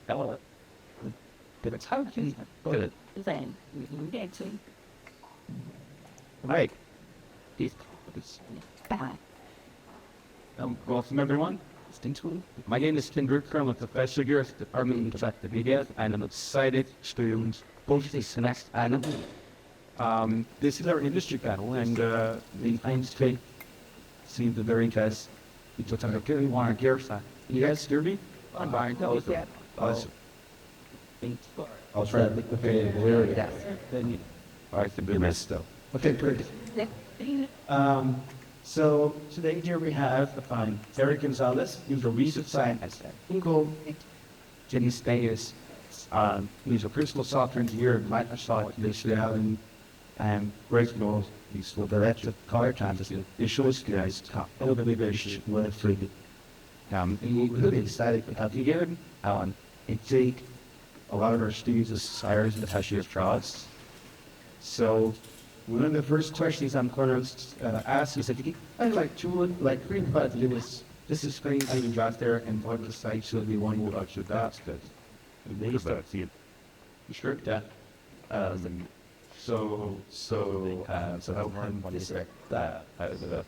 Shalala. It's how can good. Then we get to. Right. This bad. Welcome everyone. My name is Kim Grinfeder. I'm a professor here at the Department of Interactive Media, and I'm excited to host this next panel. This is our industry panel, and the aims today seem to very interesting. It's what I really want to hear. You guys hear me? I'm fine. Awesome. I'll try to make the video clear. Yes. I can do this though. Okay, great. So today here we have Merrick Gonzalez. He's a research scientist at InkRID. Denise, he's a principal software engineer at Microsoft. And Greg Knowles, he's the director of color campus. It shows you guys elevation with free. And we're really excited to have you here. And take a lot of our students aspire to touch your jobs. So one of the first questions I'm going to ask is that I'd like to read about this is screen how you got there and what the site should be one you about your dots because they start seeing sure that so how one is that as a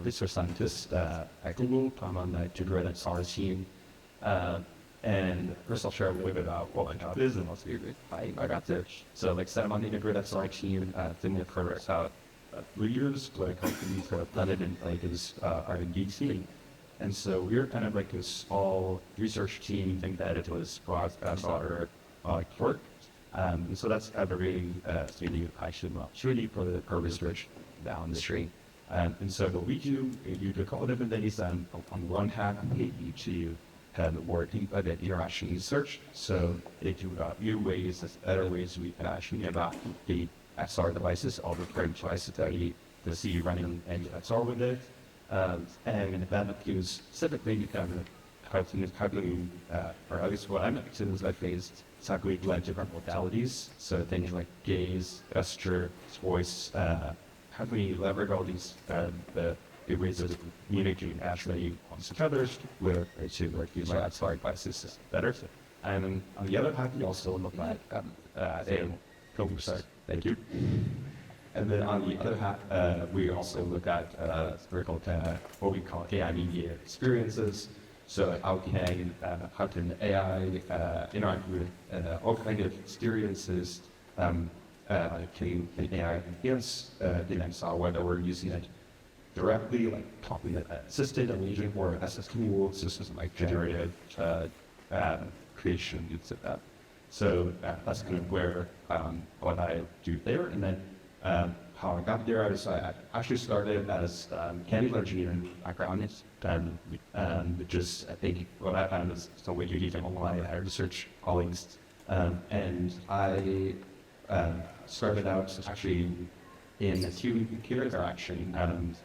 research scientist at Google, I'm on the Untitled our team. And first I'll share a little bit about what my job is and what's I got there. So like I said, I'm on the InkRID team, been there for about 3 years, but companies have done it in like this R&D team. And so we're kind of like a small research team, think that it was our work. And so that's kind of really passion for the research down the street. And so what we do a couple of different things. On one hand, we need to have more deep interaction research. So they do new ways, better ways we can actually about the XR devices, all the different devices that we see running and XR with it. And that gives specifically kind of how to, or at least what I'm interested in is I faced exactly like different modalities. So things like gaze, gesture, voice, how can we leverage all these the ways of communicating actually amongst each other where to like use our XR devices better. And then on the other hand, we also look at thank you. And then on the other hand, we also look at what we call AI media experiences. So how can AI interact with all kinds of experiences? Can AI enhance the XR, whether we're using it directly, like talking to an assistant, an agent, or SSQ systems like generative creation, things like that. So that's kind of where what I do there. And then how I got there is I actually started as chemical engineering background, which is I think what I found is the way you need to apply research colleagues. And I started out actually in human computer interaction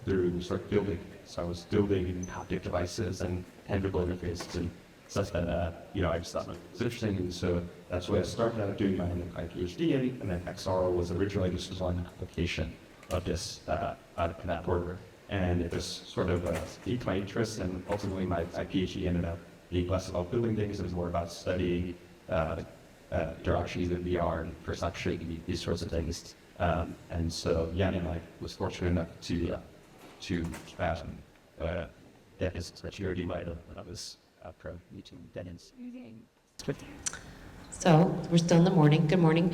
through sort of building. So I was building haptic devices and tangible interfaces and such that I just thought it was interesting, and so that's why I started out doing my PhD in, and then XR was originally just one application of this in that order, and it just sort of piqued my interest, and ultimately my PhD ended up being less about building things, it was more about studying interactions in VR and perception, these sorts of things, and so and I was fortunate enough to get his security when I was pro meeting Denise. So we're still in the morning. Good morning.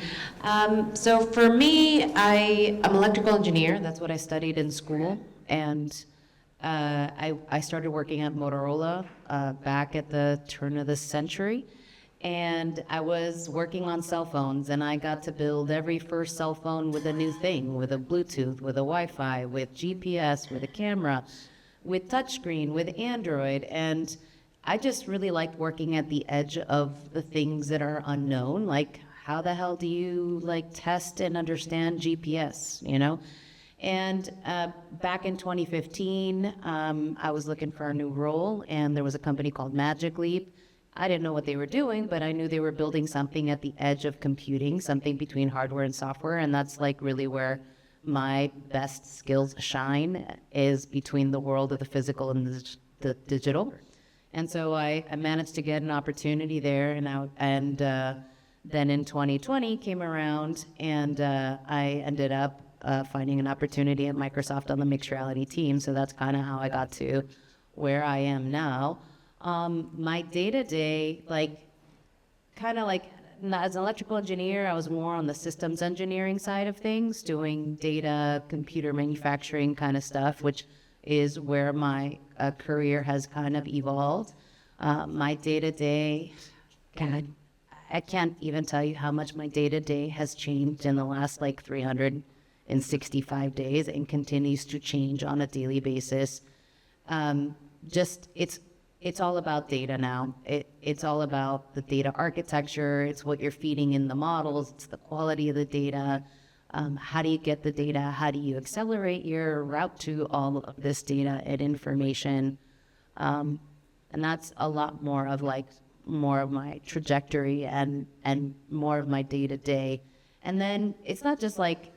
So for me, I'm an electrical engineer. That's what I studied in school. And I started working at Motorola back at the turn of the century. And I was working on cell phones, and I got to build every first cell phone with a new thing, with a Bluetooth, with a Wi-Fi, with GPS, with a camera, with touchscreen, with Android. And I just really liked working at the edge of the things that are unknown, like how the hell do you test and understand GPS, And back in 2015, I was looking for a new role, and there was a company called Magic Leap. I didn't know what they were doing, but I knew they were building something at the edge of computing, something between hardware and software, and that's really where my best skills shine, is between the world of the physical and the digital. And so I managed to get an opportunity there, and then in 2020 came around, and I ended up finding an opportunity at Microsoft on the mixed reality team. So that's kind of how I got to where I am now. My day-to-day, as an electrical engineer, I was more on the systems engineering side of things, doing data, computer manufacturing kind of stuff, which is where my career has kind of evolved. My day-to-day, God, I can't even tell you how much my day-to-day has changed in the last 365 days, and continues to change on a daily basis. It's all about data now. It's all about the data architecture. It's what you're feeding in the models. It's the quality of the data. How do you get the data? How do you accelerate your route to all of this data and information? And that's a lot more of my trajectory and more of my day-to-day. And then it's not just I'd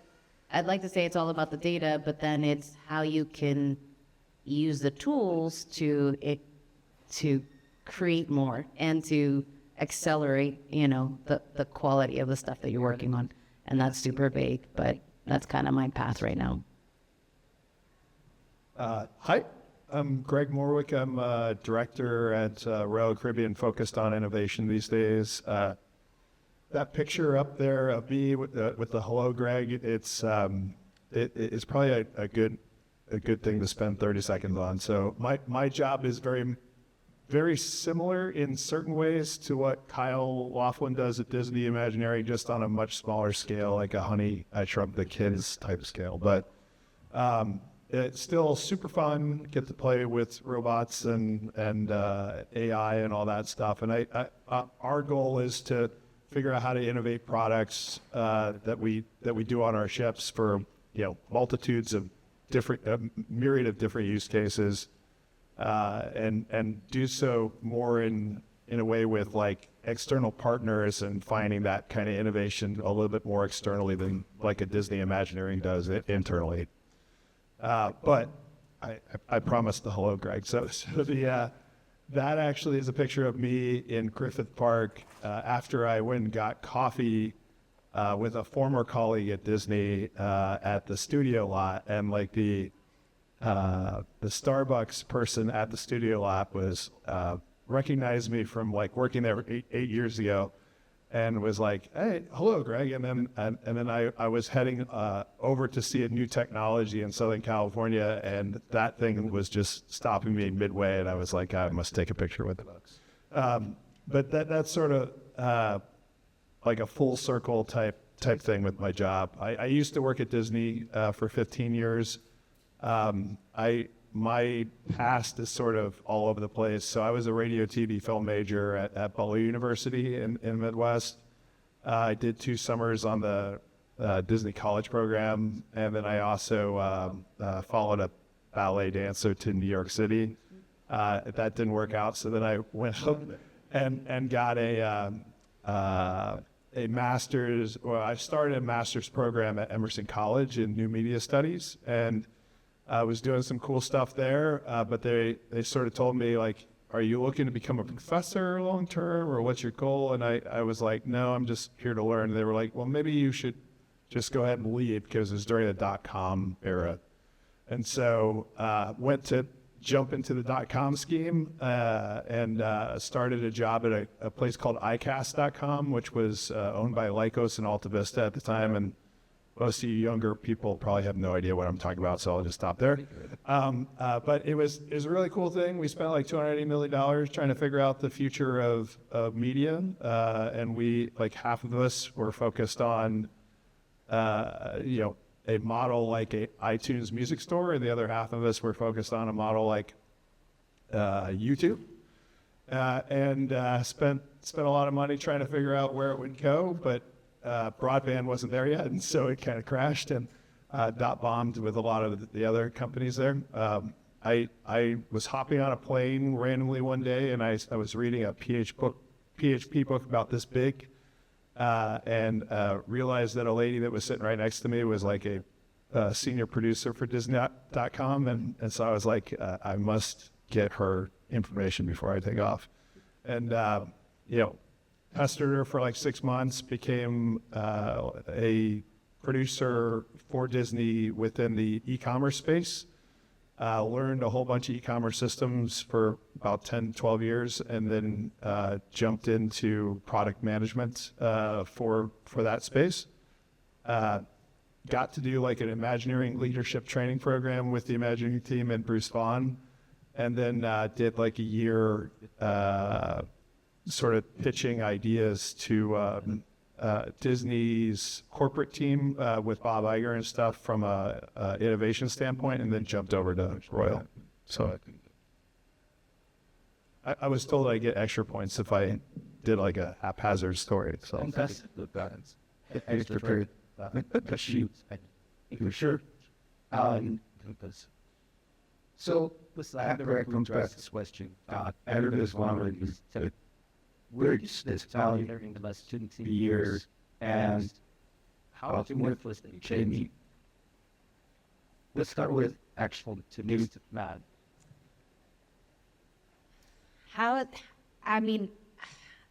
like to say it's all about the data, but then it's how you can use the tools to create more and to accelerate, the quality of the stuff that you're working on. And that's super vague, but that's kind of my path right now. Hi, I'm Greg Morwick. I'm a director at Royal Caribbean, focused on innovation these days. That picture up there of me with the hello, Greg, it's probably a good thing to spend 30 seconds on. So my job is very similar in certain ways to what Kyle Laughlin does at Disney Imagineering, just on a much smaller scale, like a Honey, I Shrunk the Kids type scale. But it's still super fun, get to play with robots and AI and all that stuff. And our goal is to figure out how to innovate products that we do on our ships for multitudes of different, myriad of different use cases. And do so more in a way with external partners, and finding that kind of innovation a little bit more externally than like a Disney Imagineering does it internally. But I promised the hello, Greg. So that actually is a picture of me in Griffith Park after I went and got coffee with a former colleague at Disney at the studio lot, and the Starbucks person at the studio lot was recognized me from working there eight years ago, and was like, "Hey, hello, Greg." And then I was heading over to see a new technology in Southern California, and that thing was just stopping me midway, and I was like, I must take a picture with it. But that's sort of like a full circle type thing with my job. I used to work at Disney for 15 years. My past is sort of all over the place. So I was a radio, TV, film major at Butler University in Midwest. I did 2 summers on the Disney College program, and then I also followed a ballet dancer to New York City. That didn't work out, so then I went home and got a master's. Well, I started a master's program at Emerson College in New Media Studies, and I was doing some cool stuff there, but they sort of told me, are you looking to become a professor long term, or what's your goal? And I was like, no, I'm just here to learn. And they were like, well, maybe you should just go ahead and leave, because it was during the .com era. And so went to jump into the .com scheme and started a job at a place called iCast.com, which was owned by Lycos and Alta Vista at the time. And most of you younger people probably have no idea what I'm talking about, so I'll just stop there. But it was a really cool thing. We spent $280 million trying to figure out the future of media, and we, half of us were focused on, a model like a iTunes music store, and the other half of us were focused on a model like YouTube, and spent a lot of money trying to figure out where it would go, but broadband wasn't there yet, and so it kind of crashed and dot bombed with a lot of the other companies there. I was hopping on a plane randomly one day, and I was reading a PHP book about this big, and realized that a lady that was sitting right next to me was a senior producer for Disney.com, and so I was like, I must get her information before I take off. And, you know, pestered her for like 6 months, became a producer for Disney within the e-commerce space. Learned a whole bunch of e-commerce systems for about 10, 12 years, and then jumped into product management for that space. Got to do like an Imagineering leadership training program with the Imagineering team and Bruce Vaughn, and then did like a year sort of pitching ideas to Disney's corporate team with Bob Iger and stuff from a innovation standpoint, and then jumped over to Royal. So I was told I get extra points if I did like a haphazard story. So That's the balance. Extra period. But shoot, you're sure. So, I have to recommend to ask this question. Everybody's wondering, where is this value in the last 2 years, and how often was it changing? Let's start with actual to news to Matt. I mean,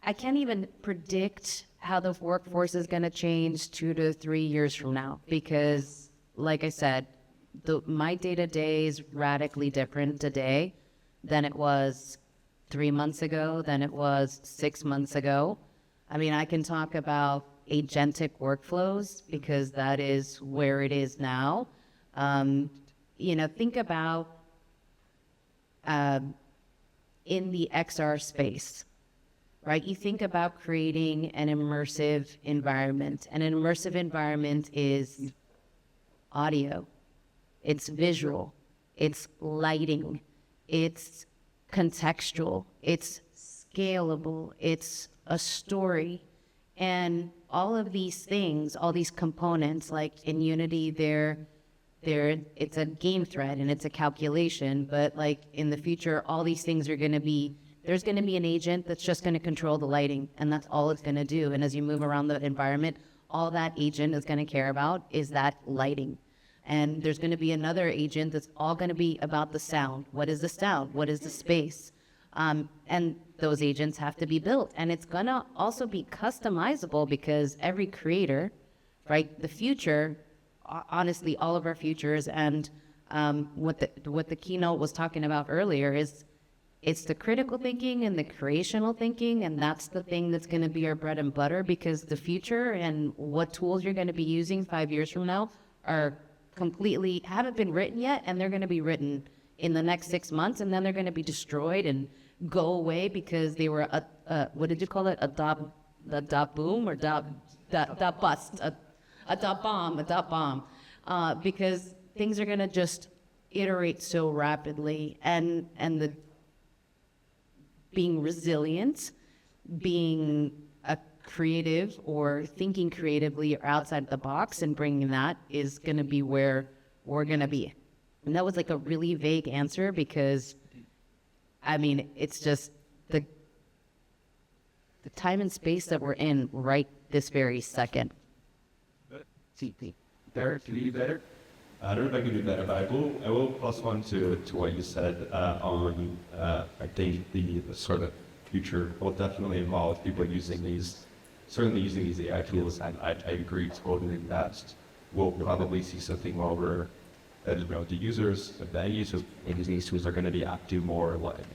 I can't even predict how the workforce is going to change 2 to 3 years from now, because, like I said, my day-to-day is radically different today than it was 3 months ago, than it was 6 months ago. I mean, I can talk about agentic workflows because that is where it is now. You know, think about in the XR space, right? You think about creating an immersive environment. And an immersive environment is audio, it's visual, it's lighting, it's contextual, it's scalable, it's a story. And all of these things, all these components, like in Unity, it's a game thread and it's a calculation, but like in the future, all these things are going to be, there's going to be an agent that's just going to control the lighting, and that's all it's going to do. And as you move around the environment, all that agent is going to care about is that lighting. And there's going to be another agent that's all going to be about the sound. What is the sound? What is the space? And those agents have to be built. And it's going to also be customizable because every creator, right, the future, honestly, all of our futures, and what the keynote was talking about earlier is it's the critical thinking and the creational thinking, and that's the thing that's going to be our bread and butter, because the future and what tools you're going to be using 5 years from now are completely, haven't been written yet, and they're going to be written in the next 6 months, and then they're going to be destroyed and go away because they were, what did you call it? A dot boom or dot bust, a dot bomb, because things are going to just iterate so rapidly, and the being resilient, being a creative or thinking creatively or outside the box and bringing that is going to be where we're going to be. And that was like a really vague answer because, I mean, it's just the time and space that we're in right this very second. Derek, can you do better? I don't know if I can do better, but I will plus one to what you said on, I think the sort of future will definitely involve people using these, certainly using these AI tools, and I agree totally that we'll probably see something over, you know, the users, the end users in these tools are going to be apt to more like,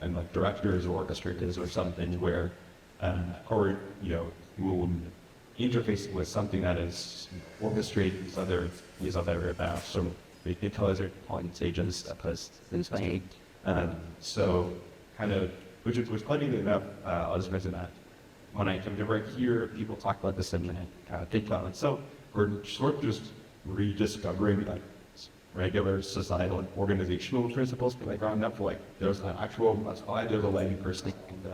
and like directors or orchestrators or something where, or, you know, will interface with something that is orchestrating these other sort of intelligent agents as things like, so kind of, which funny enough, I'll just mention that when I hear people talk about this and think about it, so we're sort of just rediscovering like regular societal and organizational principles, like growing up, like there's an actual, that's why there's a lighting person, and,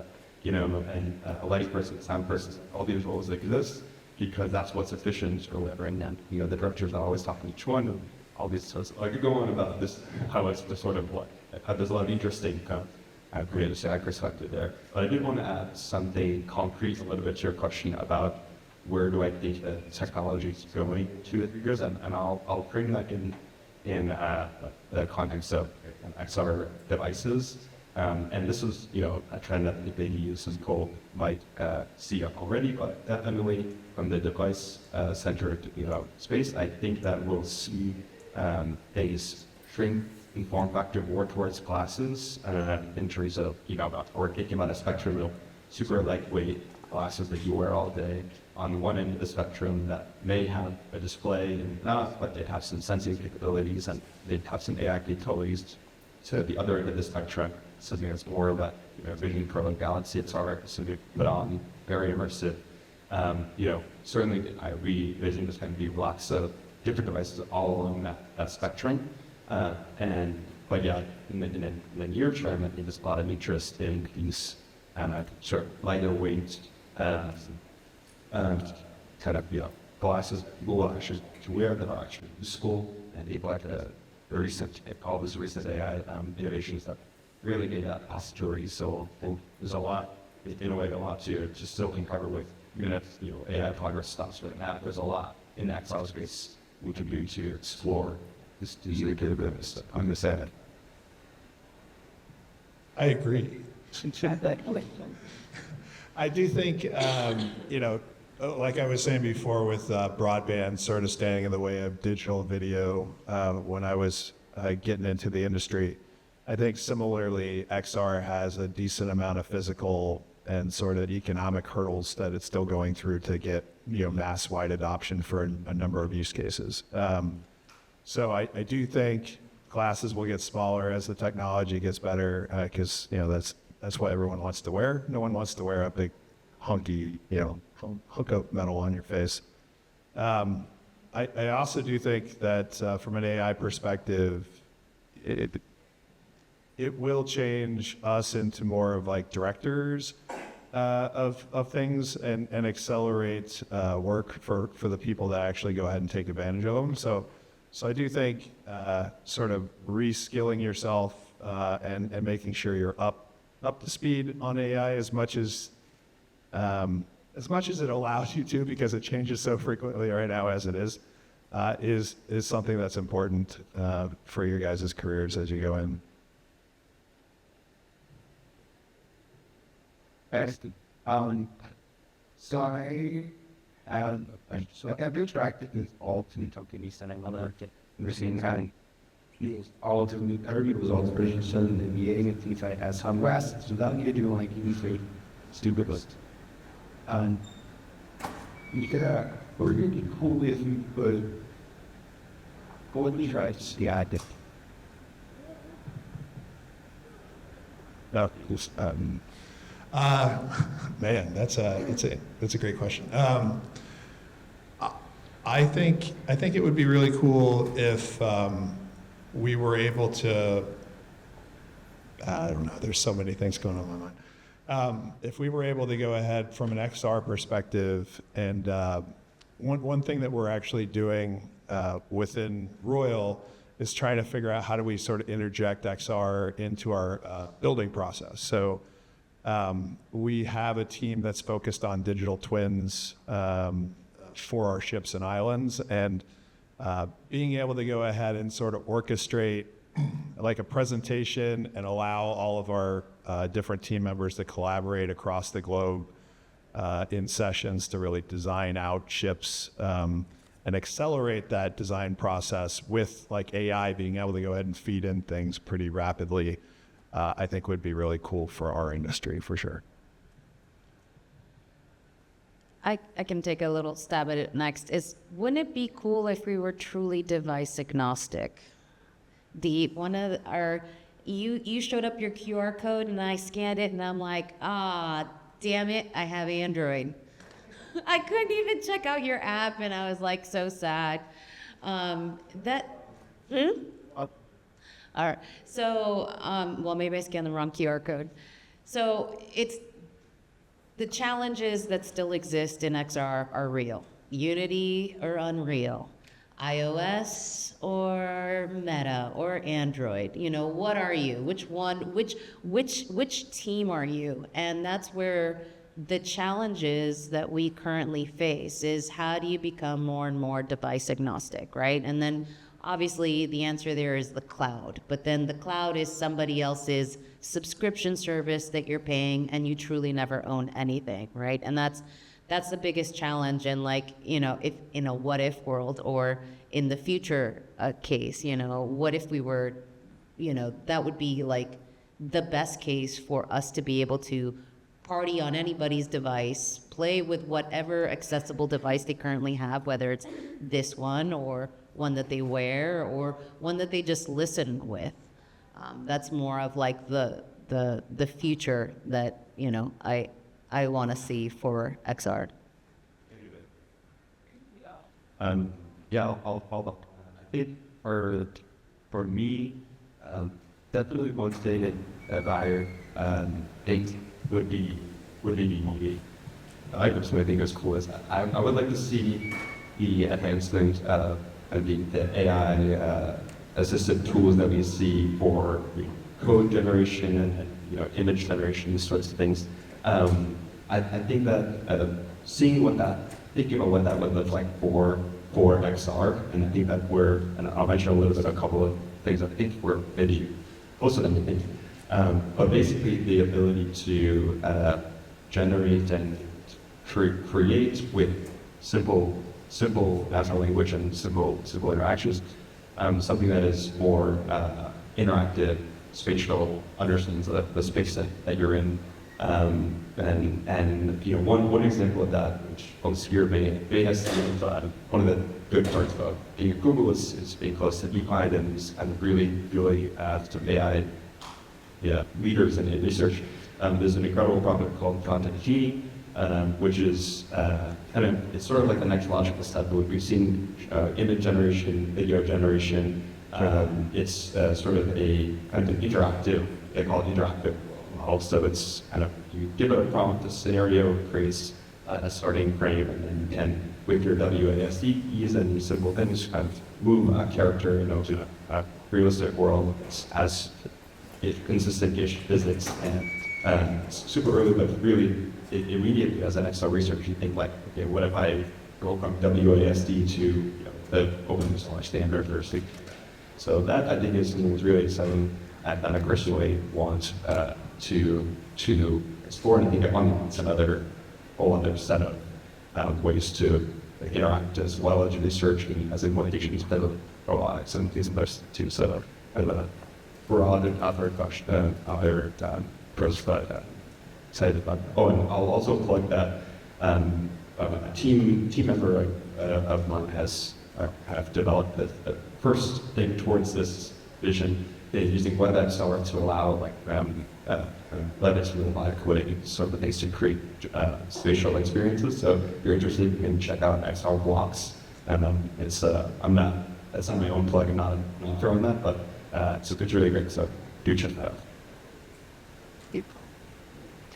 you know, and a lighting person, sound person, all these roles that exist, because that's what's efficient or whatever. And then, you know, the directors are always talking to each one of all these. So I could go on about this, how it's the sort of what, there's a lot of interesting kind of creative side perspective there. But I did want to add something concrete a little bit to your question about where do I think the technology is going 2 to 3 years, and I'll bring that in the context of XR devices. And this is, a trend that they use and Cole might see already, but definitely from the device-centered, space, I think that we'll see a shrink in form factor more towards glasses in terms of, or taking about a spectrum of super lightweight glasses that you wear all day on one end of the spectrum that may have a display and not, but they have some sensing capabilities and they have some AI capabilities. To the other end of the spectrum, something that's more of that, Vision Pro and Galaxy, it's already something put on, very immersive. Certainly we envision there's going to be lots of different devices all along that spectrum. But yeah, in the near term, I think there's a lot of interest in these sort of lighter weight, glasses people will actually wear that are actually useful and able to all these recent AI innovations that really made that possibility. So there's a lot, in a way, a lot to just still uncover with, even if AI progress stops right now. There's a lot in that XR space we can do to explore this easily capabilities. I'm going to say that. I agree. I do think, like I was saying before with broadband sort of standing in the way of digital video when I was getting into the industry, I think similarly XR has a decent amount of physical and sort of economic hurdles that it's still going through to get mass-wide adoption for a number of use cases. So I do think glasses will get smaller as the technology gets better because that's what everyone wants to wear. No one wants to wear a big hunky, hook up metal on your face. I also do think that from an AI perspective, it will change us into more of like directors of things and accelerate work for the people that actually go ahead and take advantage of them. So I do think sort of reskilling yourself and making sure you're up to speed on AI as much as it allows you to, because it changes so frequently right now as it is something that's important for your guys' careers as you go in. Excellent. So I've been attracted to all to companies and another machine having all of the early results versions and the VA and things like that. Some grasses without getting like easily stupid list. You could really cool if you could fully try to see active. Man, that's a great question. I think it would be really cool if we were able to. I don't know. There's so many things going on in my mind. If we were able to go ahead from an XR perspective, and one thing that we're actually doing within Royal is trying to figure out how do we sort of interject XR into our building process. So we have a team that's focused on digital twins for our ships and islands, and being able to go ahead and sort of orchestrate like a presentation and allow all of our different team members to collaborate across the globe in sessions to really design out ships and accelerate that design process with like AI being able to go ahead and feed in things pretty rapidly, I think would be really cool for our industry for sure. I can take a little stab at it next. Wouldn't it be cool if we were truly device agnostic? You showed up your QR code and I scanned it and I'm like, damn it, I have Android. I couldn't even check out your app and I was like so sad. All right, so, well, maybe I scanned the wrong QR code. So the challenges that still exist in XR are real. Unity or Unreal, iOS or Meta or Android. What are you? Which team are you? And that's where the challenges that we currently face is how do you become more and more device agnostic, right? And then obviously the answer there is the cloud, but then the cloud is somebody else's subscription service that you're paying, and you truly never own anything, right? And that's the biggest challenge. And like, if in a what if world, or in the future case, what if we were, that would be like the best case for us to be able to party on anybody's device, play with whatever accessible device they currently have, whether it's this one or one that they wear or one that they just listen with. That's more of like the future that, I want to see for XR. Yeah, I'll follow. I think for me, definitely one thing that I think would be I personally think is cool is that I would like to see the advancement of the AI assisted tools that we see for code generation and image generation, these sorts of things. I think that thinking about what that would look like for XR, and I think that and I'll mention a little bit, a couple of things I think we're maybe closer than we think. But basically the ability to generate and create with simple natural language and simple interactions, something that is more interactive, spatial, understands the space that you're in. One example of that, which obscure may have seen, one of the good parts about being at Google is being close to DeepMind and really some AI leaders in research. There's an incredible project called Content-G, which is it's sort of like the next logical step. We've seen image generation, video generation. It's sort of a kind of interactive, they call it interactive model. So it's kind of, you give a prompt, a scenario, it creates a starting frame, and then you can, with your WASD keys and simple things, kind of move a character to a realistic world as consistent-ish physics. And it's super early, but really immediately as an XR researcher, you think like, okay, what if I go from WASD to the open source standard or something? So that I think is something that's really exciting, and I personally want to explore, and I think it's another whole other set of ways to interact as well as research and as implementations of robotics and these others too. So kind of a broad and other question, other pros, but excited about that. Oh, and I'll also plug that a team member of mine have developed the first thing towards this vision is using WebXR to allow letters from the live coding sort of things to create spatial experiences. So if you're interested, you can check out XR blocks. And that's not my own plug, I'm not throwing that, but it's really great. So do check that out.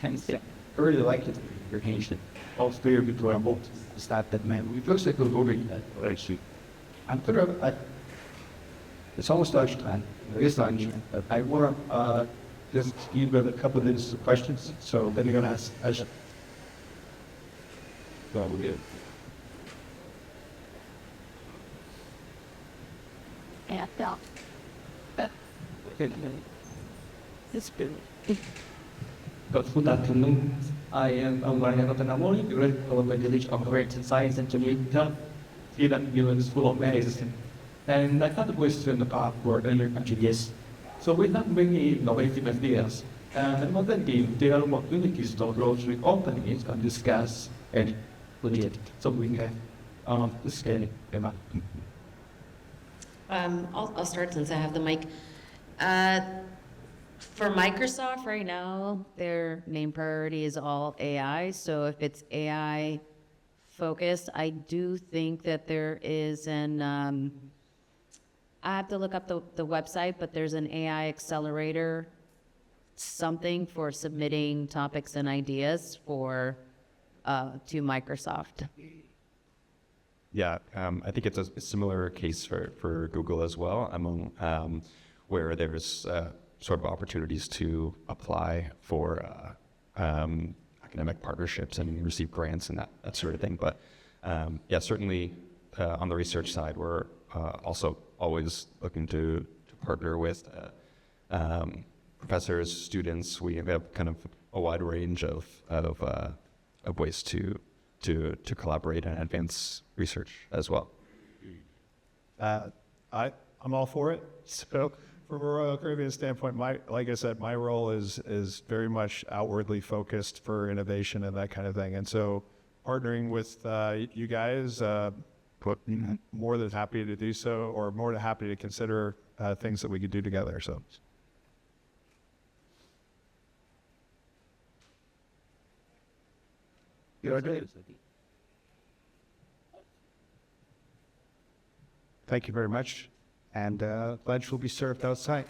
I really like it. Your patient. All fair deployable. Start that man. We first like over that actually. I'm sort of it's almost lunchtime. It's lunch. I want to just give a couple of minutes of questions. So then you're going to ask. So we're good. Yeah, no. Okay. It's been. Good afternoon. I am Gonzalez, graduate of the College of Arts and Science and Communication here at the School of Medicine. And I had a question about for earlier countries. So we have many innovative ideas, and another game, there are opportunities to approach with companies and discuss and put it. So we can scale them up. I'll start since I have the mic. For Microsoft right now, their main priority is all AI. So if it's AI focused, I do think that there is I have to look up the website, but there's an AI accelerator, something for submitting topics and ideas to Microsoft. Yeah, I think it's a similar case for Google as well, where there's sort of opportunities to apply for academic partnerships and receive grants and that sort of thing. But yeah, certainly on the research side, we're also always looking to partner with professors, students. We have kind of a wide range of ways to collaborate and advance research as well. I'm all for it. So from a Royal Caribbean standpoint, like I said, my role is very much outwardly focused for innovation and that kind of thing. And so partnering with you guys, more than happy to do so, or more than happy to consider things that we could do together. So. Thank you very much. And lunch will be served outside.